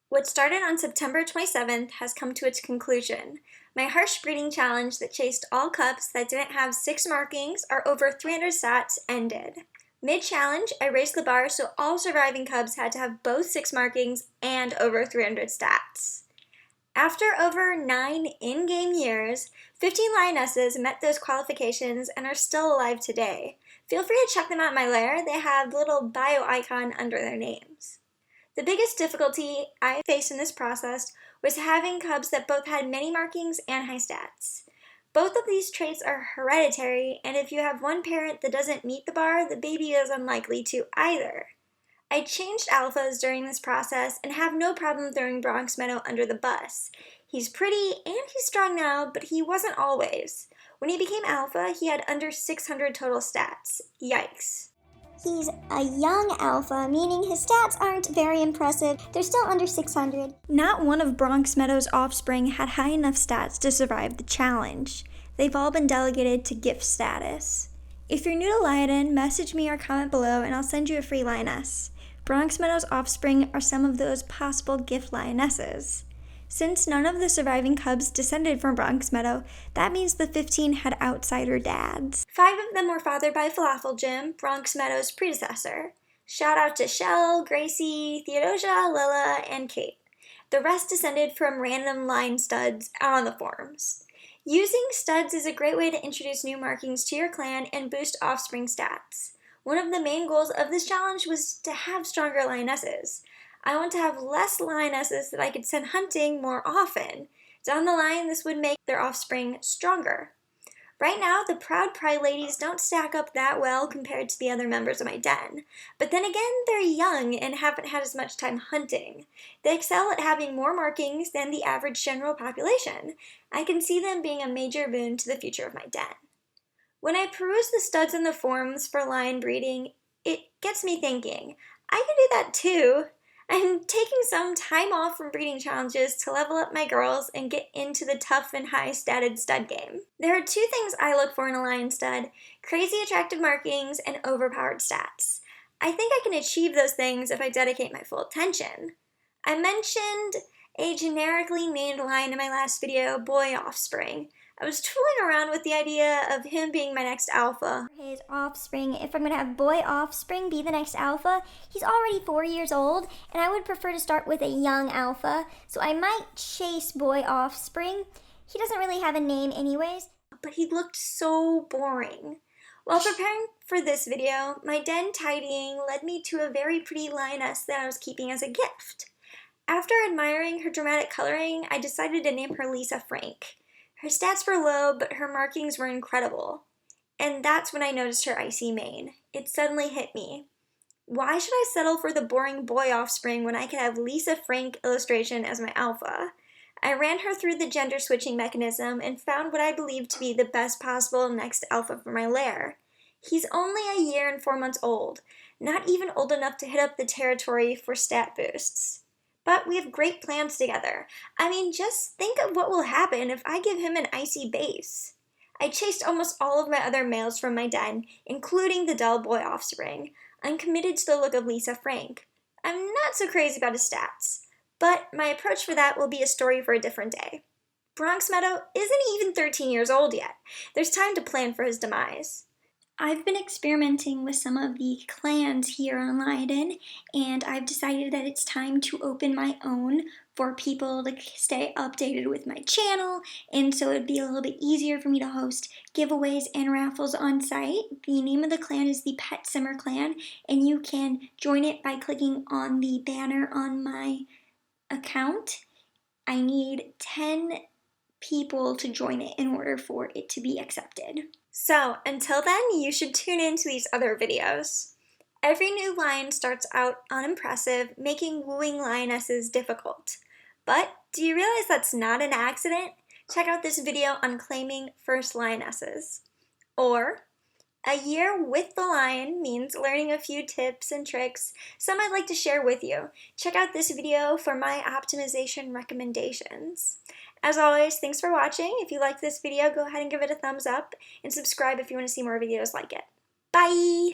What started on September 27th has come to its conclusion. My harsh breeding challenge that chased all cubs that didn't have 6 markings or over 300 stats ended. Mid-challenge, I raised the bar so all surviving cubs had to have both 6 markings and over 300 stats. After over 9 in-game years, 15 lionesses met those qualifications and are still alive today. Feel free to check them out in my lair. They have the little bio icon under their names. The biggest difficulty I faced in this process was having cubs that both had many markings and high stats. Both of these traits are hereditary, and if you have one parent that doesn't meet the bar, the baby is unlikely to either. I changed alphas during this process and have no problem throwing Bronx Meadow under the bus. He's pretty and he's strong now, but he wasn't always. When he became alpha, he had under 600 total stats. Yikes. He's a young alpha, meaning his stats aren't very impressive. They're still under 600. Not one of Bronx Meadow's offspring had high enough stats to survive the challenge. They've all been delegated to gift status. If you're new to Lioden, message me or comment below and I'll send you a free lioness. Bronx Meadow's offspring are some of those possible gift lionesses. Since none of the surviving cubs descended from Bronx Meadow, that means the 15 had outsider dads. 5 of them were fathered by Falafel Jim, Bronx Meadow's predecessor. Shout out to Shell, Gracie, Theodosia, Lila, and Kate. The rest descended from random line studs out on the forums. Using studs is a great way to introduce new markings to your clan and boost offspring stats. One of the main goals of this challenge was to have stronger lionesses. I want to have less lionesses that I could send hunting more often. Down the line, this would make their offspring stronger. Right now, the proud pride ladies don't stack up that well compared to the other members of my den. But then again, they're young and haven't had as much time hunting. They excel at having more markings than the average general population. I can see them being a major boon to the future of my den. When I peruse the studs in the forums for lion breeding, it gets me thinking, I could do that too. I'm taking some time off from breeding challenges to level up my girls and get into the tough and high-statted stud game. There are 2 things I look for in a lion stud: crazy attractive markings and overpowered stats. I think I can achieve those things if I dedicate my full attention. I mentioned a generically named lion in my last video, Boy Offspring. I was tooling around with the idea of him being my next alpha. His offspring, if I'm going to have Boy Offspring be the next alpha, he's already 4 years old, and I would prefer to start with a young alpha, so I might chase Boy Offspring. He doesn't really have a name anyways. But he looked so boring. While preparing for this video, my den tidying led me to a very pretty lioness that I was keeping as a gift. After admiring her dramatic coloring, I decided to name her Lisa Frank. Her stats were low, but her markings were incredible. And that's when I noticed her icy mane. It suddenly hit me. Why should I settle for the boring boy offspring when I could have Lisa Frank illustration as my alpha? I ran her through the gender switching mechanism and found what I believe to be the best possible next alpha for my lair. He's only a year and 4 months old, not even old enough to hit up the territory for stat boosts. But we have great plans together. I mean, just think of what will happen if I give him an icy base. I chased almost all of my other males from my den, including the dull boy offspring. I'm committed to the look of Lisa Frank. I'm not so crazy about his stats, but my approach for that will be a story for a different day. Bronx Meadow isn't even 13 years old yet. There's time to plan for his demise. I've been experimenting with some of the clans here on Lioden, and I've decided that it's time to open my own for people to stay updated with my channel, and so it'd be a little bit easier for me to host giveaways and raffles on site. The name of the clan is the Pet Simmer Clan, and you can join it by clicking on the banner on my account. I need 10 people to join it in order for it to be accepted. So, until then, you should tune in to these other videos. Every new lion starts out unimpressive, making wooing lionesses difficult. But do you realize that's not an accident? Check out this video on claiming first lionesses. Or, a year with the lion means learning a few tips and tricks, some I'd like to share with you. Check out this video for my optimization recommendations. As always, thanks for watching. If you liked this video, go ahead and give it a thumbs up, and subscribe if you want to see more videos like it. Bye!